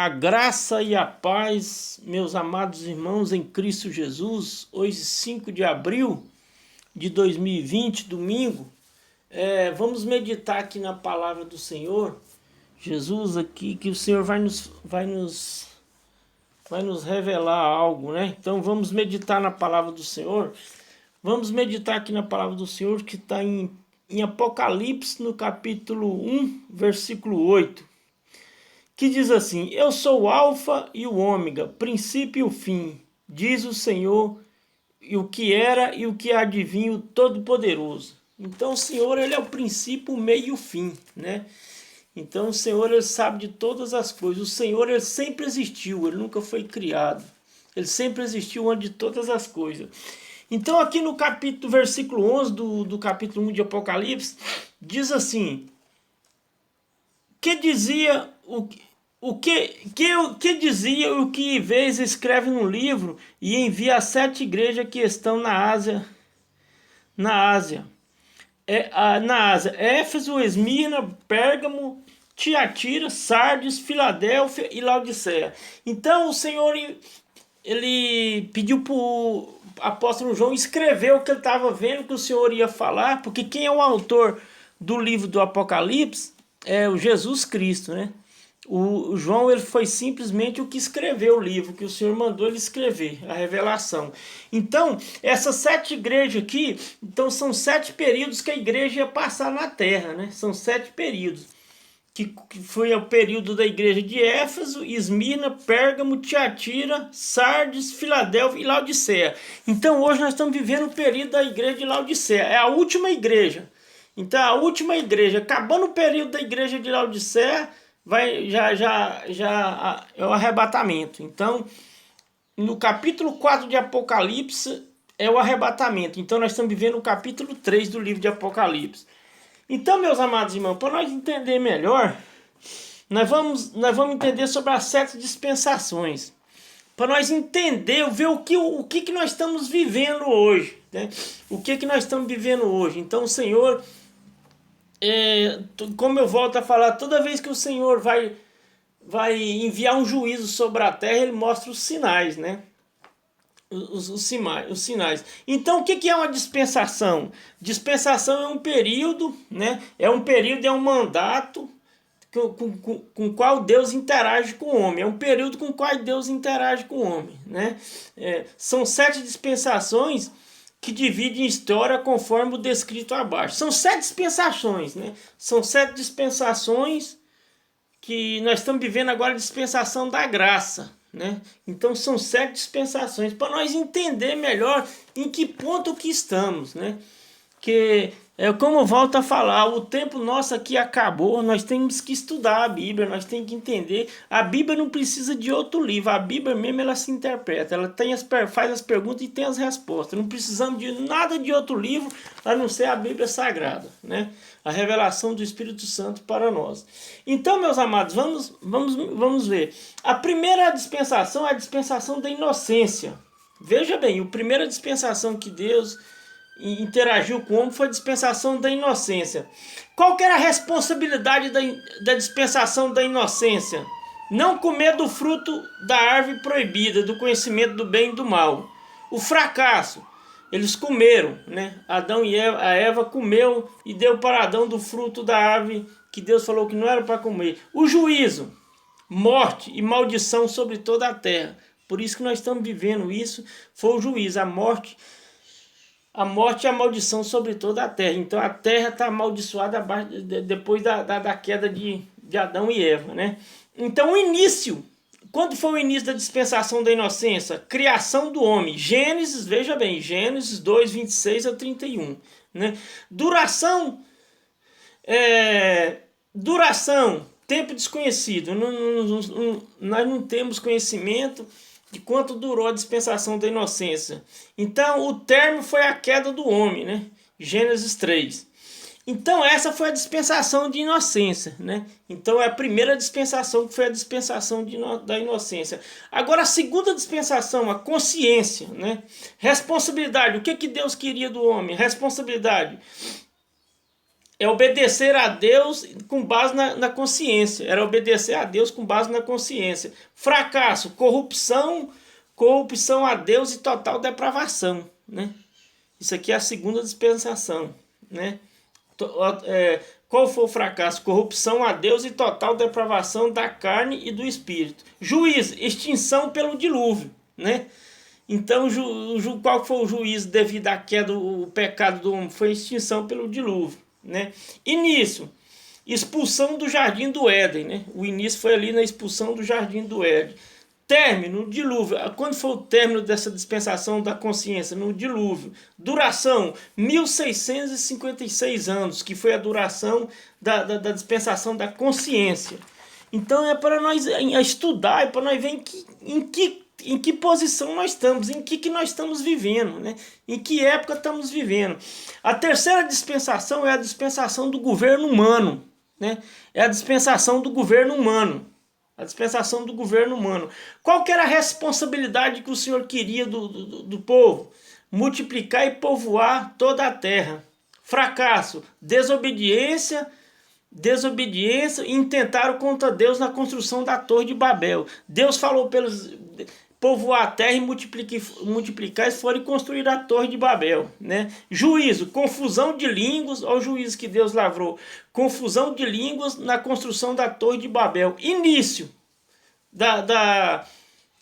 A graça e a paz, meus amados irmãos em Cristo Jesus, hoje 5 de abril de 2020, domingo, vamos meditar aqui na palavra do Senhor, Jesus aqui, que o Senhor vai nos revelar algo, né? Então vamos meditar na palavra do Senhor, vamos meditar aqui na palavra do Senhor que está em Apocalipse, no capítulo 1, versículo 8. Que diz assim: Eu sou o Alfa e o Ômega, princípio e o fim, diz o Senhor, e o que era e o que há de vir, o Todo-Poderoso. Então o Senhor, ele é o princípio, o meio e o fim, né? Então o Senhor, ele sabe de todas as coisas. O Senhor, ele sempre existiu, ele nunca foi criado. Ele sempre existiu antes de todas as coisas. Então aqui no capítulo, versículo 11 do capítulo 1 de Apocalipse, diz assim: que dizia que dizia o que vês, escreve no livro e envia a 7 igrejas que estão na Ásia, Éfeso, Esmirna, Pérgamo, Tiatira, Sardes, Filadélfia e Laodiceia. Então o Senhor, ele pediu para o apóstolo João escrever o que ele estava vendo que o Senhor ia falar, porque quem é o autor do livro do Apocalipse é o Jesus Cristo, né? O João, ele foi simplesmente o que escreveu o livro, que o Senhor mandou ele escrever, a revelação. Então, essas 7 igrejas aqui, então são 7 períodos que a igreja ia passar na terra, né? São 7 períodos, que foi o período da igreja de Éfeso, Esmirna, Pérgamo, Tiatira, Sardes, Filadélfia e Laodiceia. Então, hoje nós estamos vivendo o período da igreja de Laodiceia, é a última igreja. Então, a última igreja, acabando o período da igreja de Laodiceia, já é o arrebatamento. Então, no capítulo 4 de Apocalipse é o arrebatamento. Então, nós estamos vivendo o capítulo 3 do livro de Apocalipse. Então, meus amados irmãos, para nós entender melhor, nós vamos entender sobre as 7 dispensações. Para nós entender, ver o que nós estamos vivendo hoje, né? O que nós estamos vivendo hoje. Então, o Senhor, como eu volto a falar, toda vez que o Senhor vai enviar um juízo sobre a terra, ele mostra os sinais, né? Os sinais. Então, o que é uma dispensação? Dispensação é um período, né? É um mandato com o qual Deus interage com o homem. É um período com o qual Deus interage com o homem, né? São 7 dispensações que dividem história conforme o descrito abaixo. São 7 dispensações, né? São 7 dispensações que nós estamos vivendo agora, a dispensação da graça, né? Então são 7 dispensações para nós entender melhor em que ponto que estamos, né? Que como eu volto a falar, o tempo nosso aqui acabou, nós temos que estudar a Bíblia, nós temos que entender. A Bíblia não precisa de outro livro, a Bíblia mesmo ela se interpreta, ela faz as perguntas e tem as respostas. Não precisamos de nada de outro livro a não ser a Bíblia Sagrada, né? A revelação do Espírito Santo para nós. Então, meus amados, vamos ver. A primeira dispensação é a dispensação da inocência. Veja bem, a primeira dispensação que Deus interagiu com o homem foi a dispensação da inocência. Qual que era a responsabilidade da dispensação da inocência? Não comer do fruto da árvore proibida, do conhecimento do bem e do mal. O fracasso, eles comeram, né? Adão e Eva, a Eva comeu e deu para Adão do fruto da árvore que Deus falou que não era para comer. O juízo, morte e maldição sobre toda a terra. Por isso que nós estamos vivendo isso, foi o juízo, a morte e a maldição sobre toda a terra. Então a terra está amaldiçoada depois da queda de Adão e Eva, né? Então o início, quando foi o início da dispensação da inocência? Criação do homem. Gênesis, veja bem, Gênesis 2, 26 a 31. Né? Duração, tempo desconhecido. Nós não temos conhecimento de quanto durou a dispensação da inocência. Então, o termo foi a queda do homem, né? Gênesis 3. Então, essa foi a dispensação de inocência, né? Então, é a primeira dispensação que foi a dispensação da inocência. Agora, a segunda dispensação, a consciência, né? Responsabilidade. O que Deus queria do homem? Responsabilidade. é obedecer a Deus com base na consciência. Era obedecer a Deus com base na consciência. Fracasso, corrupção a Deus e total depravação, né? Isso aqui é a segunda dispensação, né? Qual foi o fracasso? Corrupção a Deus e total depravação da carne e do espírito. Juízo, extinção pelo dilúvio, né? Então, qual foi o juízo devido à queda, o pecado do homem? Foi extinção pelo dilúvio, né? Início, expulsão do jardim do Éden, né? O início foi ali na expulsão do jardim do Éden. Término, dilúvio. Quando foi o término dessa dispensação da consciência? No dilúvio. Duração, 1656 anos, que foi a duração da dispensação da consciência. Então é para nós estudar, é para nós ver em que posição nós estamos, em que nós estamos vivendo, né? Em que época estamos vivendo. A terceira dispensação é a dispensação do governo humano, né? É a dispensação do governo humano. A dispensação do governo humano. Qual que era a responsabilidade que o Senhor queria do povo? Multiplicar e povoar toda a terra. Fracasso, desobediência e intentaram contra Deus na construção da Torre de Babel. Deus falou pelos povoar a terra e multiplicar e foram construir a Torre de Babel, né? Juízo, confusão de línguas, olha o juízo que Deus lavrou, confusão de línguas na construção da Torre de Babel. Início da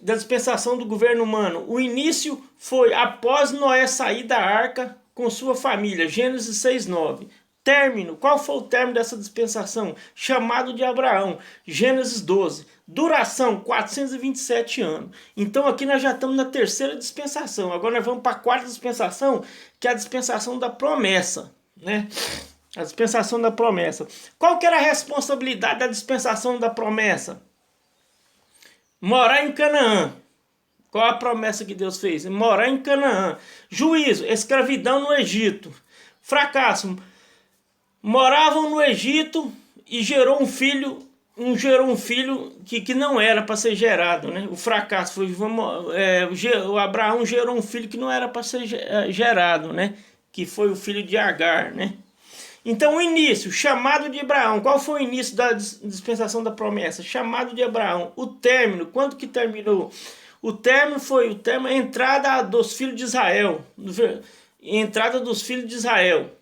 dispensação do governo humano. O início foi após Noé sair da arca com sua família, Gênesis 6:9. Término, qual foi o término dessa dispensação? Chamado de Abraão, Gênesis 12. Duração, 427 anos. Então aqui nós já estamos na terceira dispensação. Agora nós vamos para a quarta dispensação, que é a dispensação da promessa, né? A dispensação da promessa. Qual que era a responsabilidade da dispensação da promessa? Morar em Canaã. Qual a promessa que Deus fez? Morar em Canaã. Juízo, escravidão no Egito. Fracasso, moravam no Egito e gerou um filho que não era para ser gerado, né? O fracasso foi o Abraão gerou um filho que não era para ser gerado, né? Que foi o filho de Agar, né? Então o início, chamado de Abraão. Qual foi o início da dispensação da promessa? Chamado de Abraão. O término, quando que terminou? O término foi a entrada dos filhos de Israel. Entrada dos filhos de Israel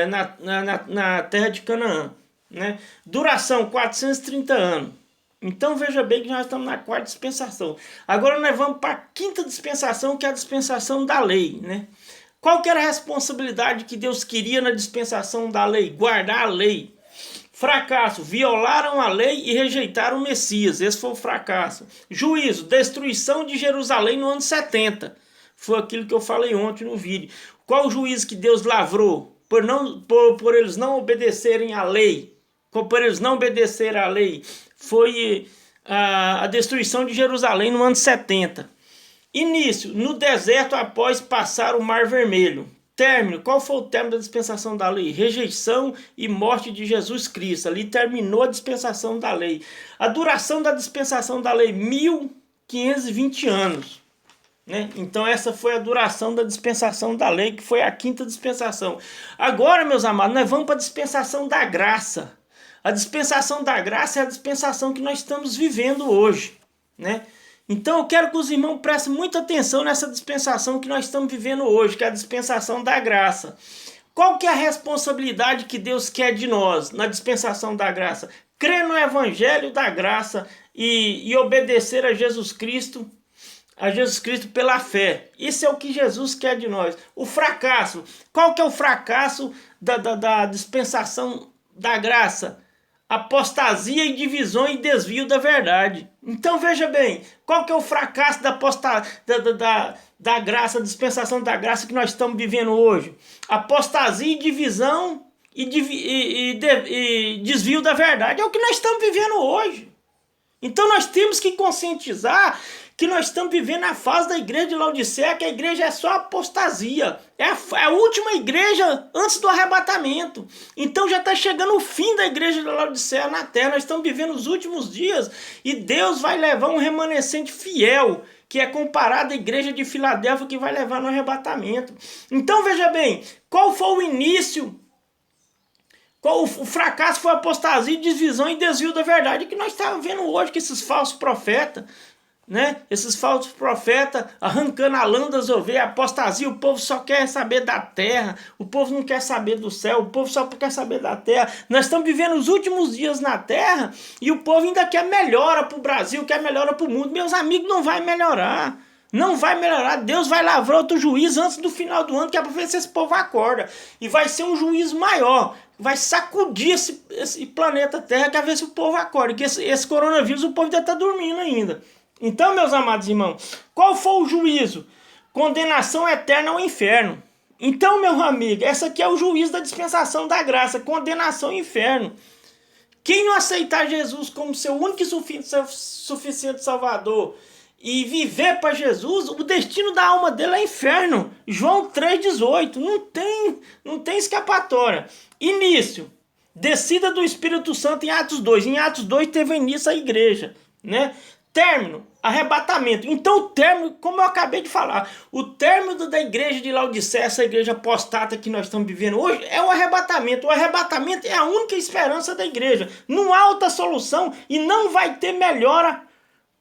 na terra de Canaã, né? Duração, 430 anos. Então veja bem que nós estamos na quarta dispensação. Agora nós vamos para a quinta dispensação, que é a dispensação da lei, né? Qual que era a responsabilidade que Deus queria na dispensação da lei? Guardar a lei. Fracasso, violaram a lei e rejeitaram o Messias. Esse foi o fracasso. Juízo, destruição de Jerusalém no ano 70. Foi aquilo que eu falei ontem no vídeo. Qual o juízo que Deus lavrou? Por eles não obedecerem à lei. Por eles não obedecerem à lei. Foi a destruição de Jerusalém no ano 70. Início, no deserto após passar o Mar Vermelho. Término, qual foi o término da dispensação da lei? Rejeição e morte de Jesus Cristo. Ali terminou a dispensação da lei. A duração da dispensação da lei, 1520 anos. Né? Então essa foi a duração da dispensação da lei, que foi a quinta dispensação. Agora, meus amados, nós vamos para a dispensação da graça. A dispensação da graça é a dispensação que nós estamos vivendo hoje, né? Então eu quero que os irmãos prestem muita atenção nessa dispensação que nós estamos vivendo hoje, que é a dispensação da graça. Qual que é a responsabilidade que Deus quer de nós na dispensação da graça? Crer no evangelho da graça e obedecer a Jesus Cristo pela fé. Isso é o que Jesus quer de nós. O fracasso. Qual que é o fracasso da dispensação da graça? Apostasia e divisão e desvio da verdade. Então veja bem, qual que é o fracasso da graça, dispensação da graça que nós estamos vivendo hoje? Apostasia e divisão e desvio da verdade. É o que nós estamos vivendo hoje. Então nós temos que conscientizar que nós estamos vivendo a fase da igreja de Laodiceia, que a igreja é só apostasia. É a última igreja antes do arrebatamento. Então já está chegando o fim da igreja de Laodiceia na terra. Nós estamos vivendo os últimos dias e Deus vai levar um remanescente fiel, que é comparado à igreja de Filadélfia, que vai levar no arrebatamento. Então veja bem, qual foi o início O fracasso foi apostasia, divisão e desvio da verdade, que nós estamos vendo hoje que esses falsos profetas, né? Esses falsos profetas arrancando a lã das ovelhas, apostasia, o povo só quer saber da terra, o povo não quer saber do céu, o povo só quer saber da terra. Nós estamos vivendo os últimos dias na terra e o povo ainda quer melhora para o Brasil, quer melhora para o mundo. Meus amigos, não vai melhorar. Não vai melhorar. Deus vai lavrar outro juízo antes do final do ano, que é para ver se esse povo acorda. E vai ser um juízo maior. Vai sacudir esse planeta Terra, que é ver se o povo acorda. Que esse coronavírus, o povo ainda está dormindo ainda. Então, meus amados irmãos, qual foi o juízo? Condenação eterna ao inferno. Então, meu amigo, essa aqui é o juízo da dispensação da graça, condenação ao inferno. Quem não aceitar Jesus como seu único e suficiente Salvador e viver para Jesus, o destino da alma dele é inferno. João 3,18, não tem escapatória. Início, descida do Espírito Santo em Atos 2. Em Atos 2 teve início a igreja, né? Término, arrebatamento. Então o término, como eu acabei de falar, o término da igreja de Laodiceia, essa igreja apostata que nós estamos vivendo hoje, é o arrebatamento. O arrebatamento é a única esperança da igreja. Não há outra solução e não vai ter melhora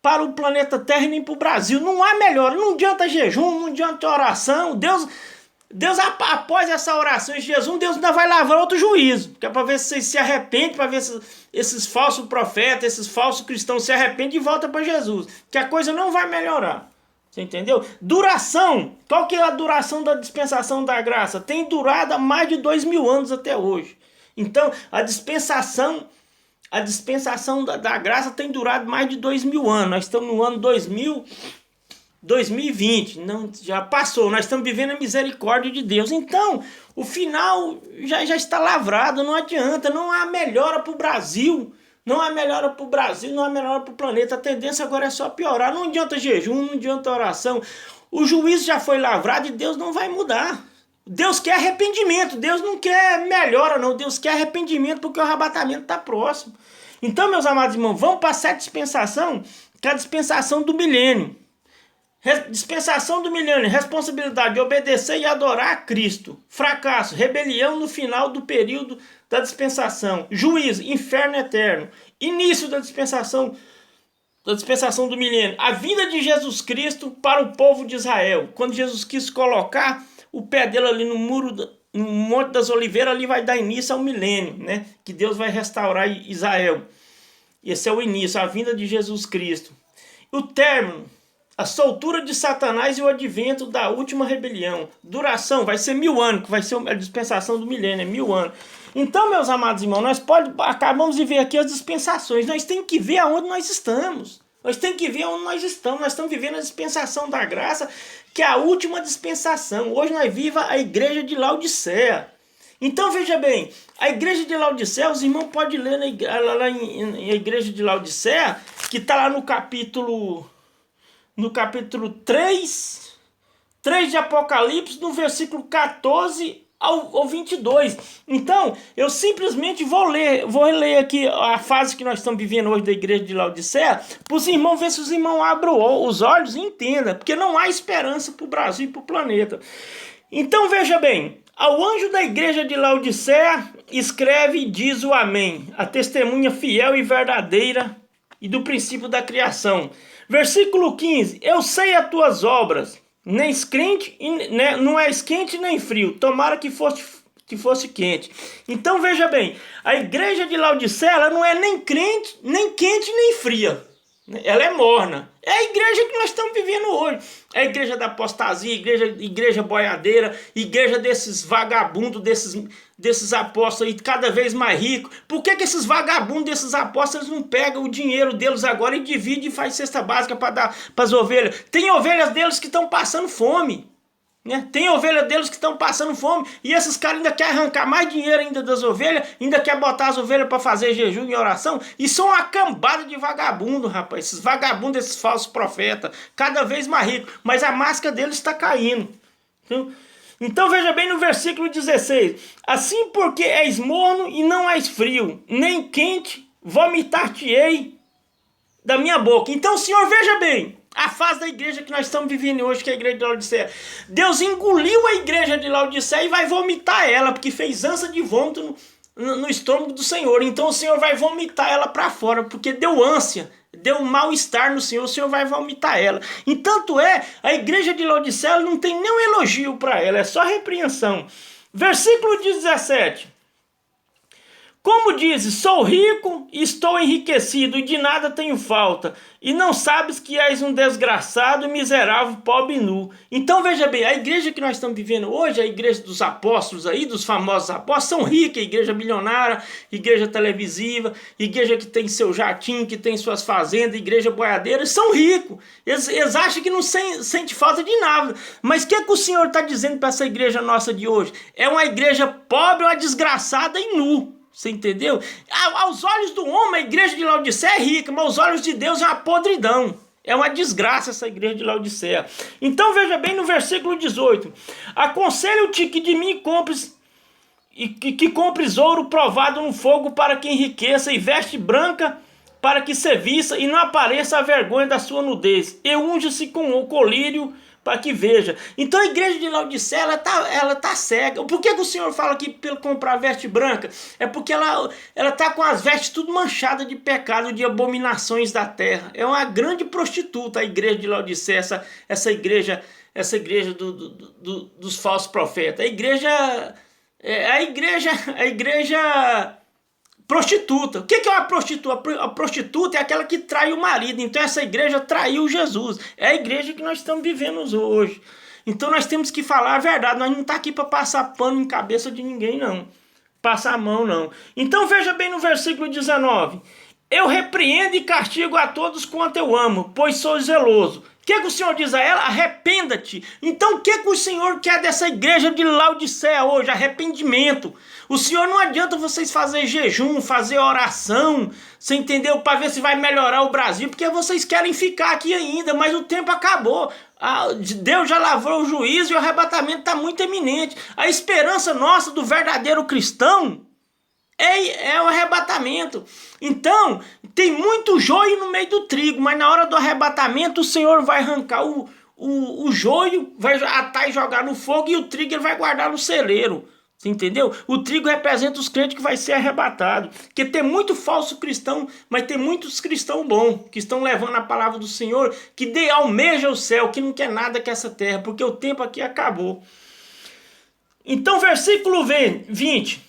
para o planeta Terra nem para o Brasil. Não há melhora. Não adianta jejum, não adianta oração. Deus, após essa oração de Jesus, Deus ainda vai lavar outro juízo, que é para ver se vocês se arrependem, para ver se esses falsos profetas, esses falsos cristãos se arrependem e voltam para Jesus, que a coisa não vai melhorar. Você entendeu? Duração. Qual que é a duração da dispensação da graça? Tem durado há mais de 2000 anos até hoje. Então, a dispensação da graça tem durado mais de 2000 anos. Nós estamos no ano 2020, não, já passou, nós estamos vivendo a misericórdia de Deus. Então, o final já está lavrado, não adianta, não há melhora para o Brasil, não há melhora para o Brasil, não há melhora para o planeta. A tendência agora é só piorar, não adianta jejum, não adianta oração. O juízo já foi lavrado e Deus não vai mudar. Deus quer arrependimento, Deus não quer melhora não, Deus quer arrependimento porque o arrebatamento está próximo. Então, meus amados irmãos, vamos passar a dispensação, que é a dispensação do milênio. Dispensação do milênio, responsabilidade de obedecer e adorar a Cristo. Fracasso, rebelião no final do período da dispensação. Juízo, inferno eterno. Início da dispensação do milênio. A vinda de Jesus Cristo para o povo de Israel. Quando Jesus quis colocar o pé dele ali no Monte das Oliveiras, ali vai dar início ao milênio, né? Que Deus vai restaurar Israel. Esse é o início, a vinda de Jesus Cristo. O término, a soltura de Satanás e o advento da última rebelião. Duração, vai ser 1000 anos, que vai ser a dispensação do milênio, é 1000 anos. Então, meus amados irmãos, nós acabamos de ver aqui as dispensações. Nós temos que ver aonde nós estamos. Nós temos que ver onde nós estamos. Nós estamos vivendo a dispensação da graça, que é a última dispensação. Hoje nós vivemos a igreja de Laodiceia. Então, veja bem, a igreja de Laodiceia, os irmãos podem ler lá em igreja de Laodiceia, que está lá no capítulo 3 de Apocalipse, no versículo 14 ao 22. Então, eu simplesmente vou ler aqui a fase que nós estamos vivendo hoje da igreja de Laodiceia, para os irmãos, ver se os irmãos abrem os olhos e entendam, porque não há esperança para o Brasil e para o planeta. Então, veja bem, ao anjo da igreja de Laodiceia, escreve e diz o Amém, a testemunha fiel e verdadeira e do princípio da criação. Versículo 15, eu sei as tuas obras, nem quente, não és quente nem frio, tomara que fosse quente. Então veja bem, a igreja de Laodiceia, ela não é nem quente nem fria, ela é morna. É a igreja que nós estamos vivendo hoje. É a igreja da apostasia, igreja boiadeira, igreja desses vagabundos, desses apóstolos aí cada vez mais ricos. Por que esses vagabundos desses apóstolos não pegam o dinheiro deles agora e dividem e faz cesta básica para dar para as ovelhas? Tem ovelhas deles que estão passando fome. Né? Tem ovelhas deles que estão passando fome e esses caras ainda querem arrancar mais dinheiro ainda das ovelhas, ainda querem botar as ovelhas para fazer jejum e oração. E são uma cambada de vagabundo, rapaz. Esses vagabundos, esses falsos profetas, cada vez mais ricos, mas a máscara deles está caindo. Então veja bem no versículo 16: assim porque és morno e não és frio, nem quente, vomitar-te-ei da minha boca. Então, Senhor, veja bem a fase da igreja que nós estamos vivendo hoje, que é a igreja de Laodiceia. Deus engoliu a igreja de Laodiceia e vai vomitar ela, porque fez ânsia de vômito no estômago do Senhor. Então o Senhor vai vomitar ela para fora, porque deu ânsia, deu mal-estar no Senhor, o Senhor vai vomitar ela. E tanto é, a igreja de Laodiceia não tem nenhum elogio para ela, é só repreensão. Versículo 17. Como dizes, sou rico e estou enriquecido, e de nada tenho falta, e não sabes que és um desgraçado, miserável, pobre e nu. Então veja bem, a igreja que nós estamos vivendo hoje, a igreja dos apóstolos aí, dos famosos apóstolos, são ricas, igreja milionária, igreja televisiva, igreja que tem seu jatinho, que tem suas fazendas, igreja boiadeira, são ricos. Eles acham que não sente falta de nada. Mas o que o Senhor está dizendo para essa igreja nossa de hoje? É uma igreja pobre, uma desgraçada e nu. Você entendeu? Aos olhos do homem, a igreja de Laodiceia é rica, mas aos olhos de Deus é uma podridão. É uma desgraça essa igreja de Laodiceia. Então veja bem no versículo 18. Aconselho-te que de mim compres, e que compres ouro provado no fogo para que enriqueça, e veste branca para que se vista e não apareça a vergonha da sua nudez. E unja-se com o colírio para que veja. Então a igreja de Laodiceia, ela tá cega. Por que o Senhor fala que pelo comprar veste branca? É porque ela tá com as vestes tudo manchadas de pecado, de abominações da terra. É uma grande prostituta a igreja de Laodiceia, essa igreja dos falsos profetas. A igreja prostituta. O que é uma prostituta? A prostituta é aquela que trai o marido. Então essa igreja traiu Jesus. É a igreja que nós estamos vivendo hoje. Então nós temos que falar a verdade. Nós não estamos aqui para passar pano em cabeça de ninguém, não. Passar a mão, não. Então veja bem no versículo 19. Eu repreendo e castigo a todos quanto eu amo, pois sou zeloso. O que o Senhor diz a ela? Arrependa-te. Então o que o Senhor quer dessa igreja de Laodiceia hoje? Arrependimento. O Senhor não adianta vocês fazer jejum, fazer oração, você entendeu? Para ver se vai melhorar o Brasil, porque vocês querem ficar aqui ainda, mas o tempo acabou. Deus já lavrou o juízo e o arrebatamento está muito eminente. A esperança nossa do verdadeiro cristão é o arrebatamento. Então, tem muito joio no meio do trigo, mas na hora do arrebatamento o Senhor vai arrancar o joio, vai atar e jogar no fogo, e o trigo ele vai guardar no celeiro. Você entendeu? O trigo representa os crentes que vai ser arrebatado. Porque tem muito falso cristão, mas tem muitos cristãos bons, que estão levando a palavra do Senhor, que almeja o céu, que não quer nada com essa terra, porque o tempo aqui acabou. Então, versículo 20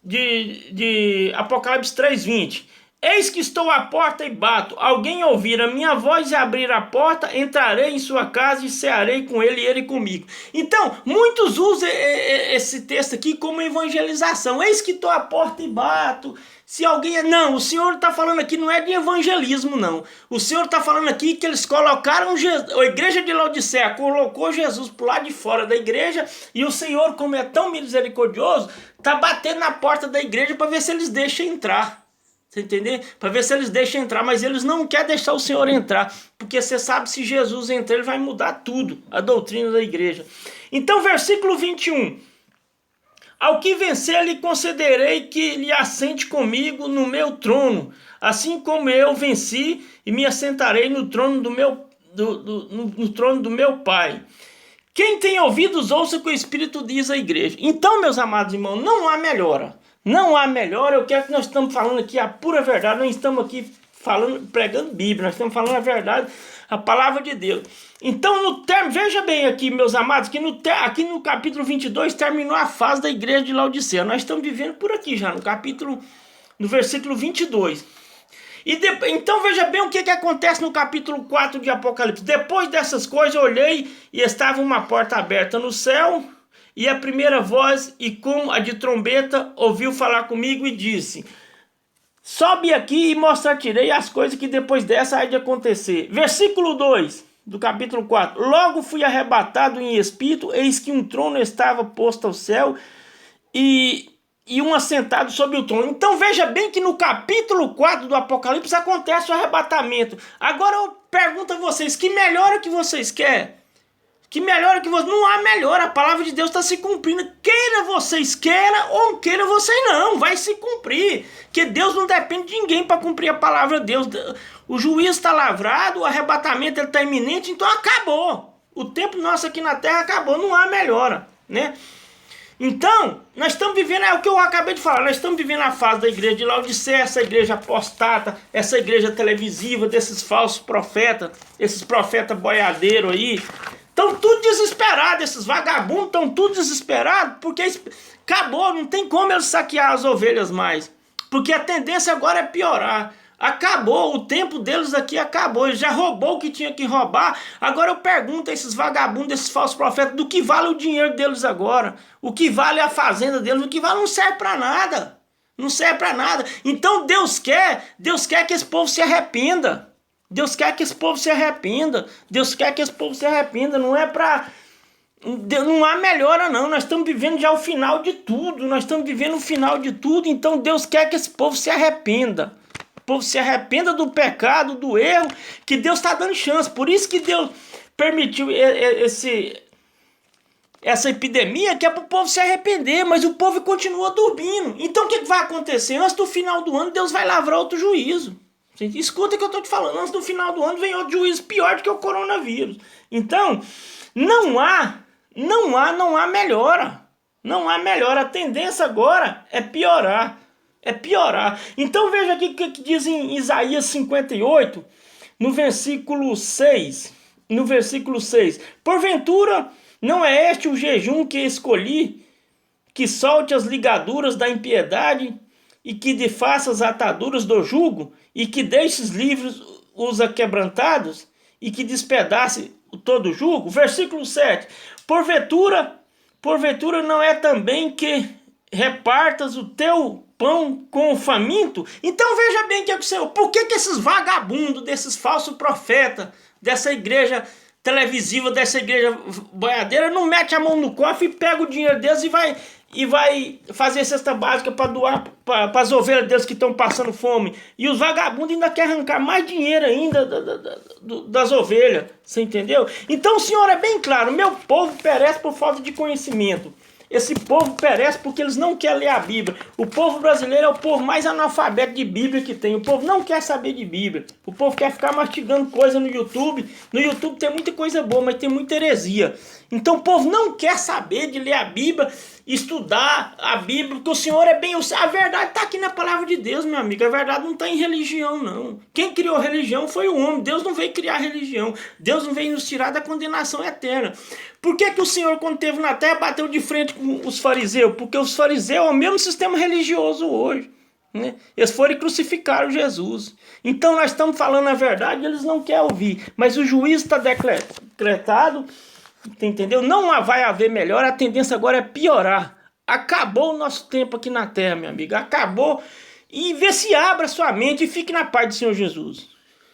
de Apocalipse 3:20. Eis que estou à porta e bato. Alguém ouvir a minha voz e abrir a porta, entrarei em sua casa e cearei com ele e ele comigo. Então, muitos usam esse texto aqui como evangelização. Eis que estou à porta e bato. Se alguém... Não, o Senhor está falando aqui não é de evangelismo, não. O Senhor está falando aqui que eles colocaram... A igreja de Laodiceia colocou Jesus para o lado de fora da igreja, e o Senhor, como é tão misericordioso, está batendo na porta da igreja para ver se eles deixam entrar. Você entendeu? Para ver se eles deixam entrar, mas eles não querem deixar o Senhor entrar, porque você sabe, se Jesus entrar, ele vai mudar tudo, a doutrina da igreja. Então, versículo 21. Ao que vencer, lhe concederei que lhe assente comigo no meu trono, assim como eu venci e me assentarei no trono no trono do meu Pai. Quem tem ouvidos, ouça o que o Espírito diz à igreja. Então, meus amados irmãos, não há melhora. Não há melhora. O que é que nós estamos falando aqui? A pura verdade. Nós estamos aqui pregando Bíblia. Nós estamos falando a verdade, a palavra de Deus. Então, veja bem aqui, meus amados, que aqui no capítulo 22 terminou a fase da igreja de Laodiceia. Nós estamos vivendo por aqui já, no versículo 22. Então veja bem o que acontece no capítulo 4 de Apocalipse. Depois dessas coisas eu olhei e estava uma porta aberta no céu, e a primeira voz, e como a de trombeta, ouviu falar comigo e disse: sobe aqui e mostrar-te-ei as coisas que depois dessa há de acontecer. Versículo 2 do capítulo 4. Logo fui arrebatado em espírito, eis que um trono estava posto ao céu, e um assentado sobre o trono. Então veja bem que no capítulo 4 do Apocalipse acontece o arrebatamento. Agora eu pergunto a vocês, que melhora que vocês querem? Que melhora que vocês... Não há melhora, a palavra de Deus está se cumprindo. Queira vocês queira ou queira vocês não, vai se cumprir. Porque Deus não depende de ninguém para cumprir a palavra de Deus. O juízo está lavrado, o arrebatamento está iminente, então acabou. O tempo nosso aqui na terra acabou, não há melhora, né? Então, nós estamos vivendo, é o que eu acabei de falar, nós estamos vivendo a fase da igreja de Laodiceia, essa igreja apostata, essa igreja televisiva, desses falsos profetas, esses profetas boiadeiros aí. Estão tudo desesperados, esses vagabundos estão tudo desesperados, porque acabou, não tem como eles saquear as ovelhas mais. Porque a tendência agora é piorar. Acabou, o tempo deles aqui acabou, ele já roubou o que tinha que roubar. Agora eu pergunto a esses vagabundos, esses falsos profetas, do que vale o dinheiro deles agora? O que vale a fazenda deles? O que vale não serve para nada. Não serve para nada. Então Deus quer que esse povo se arrependa. Deus quer que esse povo se arrependa. Deus quer que esse povo se arrependa, não é para... Não há melhora não, nós estamos vivendo já o final de tudo, nós estamos vivendo o final de tudo, então Deus quer que esse povo se arrependa. O povo se arrependa do pecado, do erro, que Deus está dando chance. Por isso que Deus permitiu essa epidemia, que é para o povo se arrepender, mas o povo continua dormindo. Então o que vai acontecer? Antes do final do ano, Deus vai lavrar outro juízo. Escuta o que eu estou te falando, antes do final do ano vem outro juízo pior do que o coronavírus. Então, não há melhora. Não há melhora. A tendência agora é piorar. É piorar. Então veja aqui o que diz em Isaías 58, no versículo 6. No versículo 6. Porventura, não é este o jejum que escolhi, que solte as ligaduras da impiedade, e que desfaça as ataduras do jugo, e que deixes livres os aquebrantados, e que despedace todo o jugo? Versículo 7. Porventura não é também que repartas o teu pão com o faminto? Então veja bem que é o Senhor. Por que esses vagabundos, desses falsos profetas, dessa igreja televisiva, dessa igreja boiadeira, não mete a mão no cofre e pega o dinheiro deles e vai fazer cesta básica para doar para as ovelhas deles que estão passando fome? E os vagabundos ainda querem arrancar mais dinheiro ainda das ovelhas, você entendeu? Então o Senhor é bem claro, meu povo perece por falta de conhecimento. Esse povo perece porque eles não querem ler a Bíblia. O povo brasileiro é o povo mais analfabeto de Bíblia que tem. O povo não quer saber de Bíblia. O povo quer ficar mastigando coisa no YouTube. No YouTube tem muita coisa boa, mas tem muita heresia. Então o povo não quer saber de ler a Bíblia, estudar a Bíblia, porque o Senhor é bem... A verdade está aqui na palavra de Deus, meu amigo. A verdade não está em religião, não. Quem criou religião foi o homem. Deus não veio criar religião. Deus não veio nos tirar da condenação eterna. Por que o Senhor, quando esteve na terra, bateu de frente com os fariseus? Porque os fariseus é o mesmo sistema religioso hoje, né? Eles foram e crucificaram Jesus. Então nós estamos falando a verdade, eles não querem ouvir. Mas o juízo está decretado, entendeu? Não vai haver melhor, a tendência agora é piorar. Acabou o nosso tempo aqui na terra, meu amigo. Acabou. E vê se abra sua mente e fique na paz do Senhor Jesus.